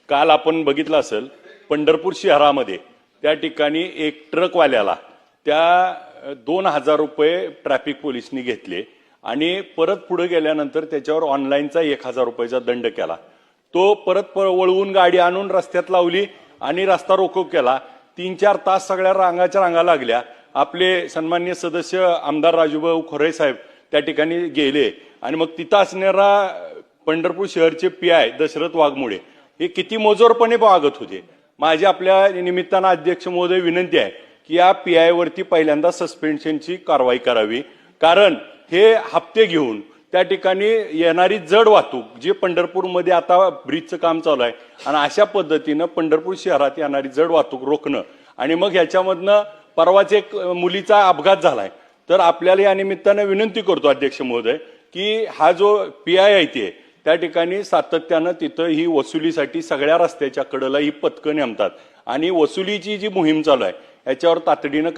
काल आपण बघितलं असेल पंढरपूर शहरामध्ये त्या ठिकाणी एक ट्रकवाल्याला त्या 2000 रुपये ट्रॅफिक पोलिसनी घेतले आणि परत पुढे गेल्यानंतर त्याच्यावर ऑनलाईनचा 1000 रुपयाचा दंड केला। तो परत वळवून गाडी आणून रस्त्यात लावली आणि रस्ता रोको केला। 3-4 तास सगळ्या रांगाच्या रांगा लागल्या। आपले सन्माननीय सदस्य आमदार राजूभाऊ खोरे साहेब त्या ठिकाणी गेले आणि मग तिथं असणारा पंढरपूर शहरचे पीआय दशरथ वाघमोडे हे किती मोजोरपणे वागत होते। माझी आपल्या निमित्तानं अध्यक्ष महोदय विनंती आहे की या पीआय वरती पहिल्यांदा सस्पेन्शनची कारवाई करावी, कारण हे हप्ते घेऊन त्या ठिकाणी येणारी जड वाहतूक जी पंढरपूरमध्ये आता ब्रिजचं काम चालू आहे आणि अशा पद्धतीनं पंढरपूर शहरात येणारी जड वाहतूक रोखणं आणि मग ह्याच्यामधनं परवाच एक मुलीचा अपघात झालाय। तर आपल्याला या निमित्तानं विनंती करतो अध्यक्ष महोदय की हा जो पीआय आहे ते त्या ठिकाणी सातत्यानं तिथं ही वसुलीसाठी सगळ्या रस्त्याच्या कडेला ही पथकं नेमतात आणि वसुलीची जी मोहीम चालू आहे याच्यावर तातडीनं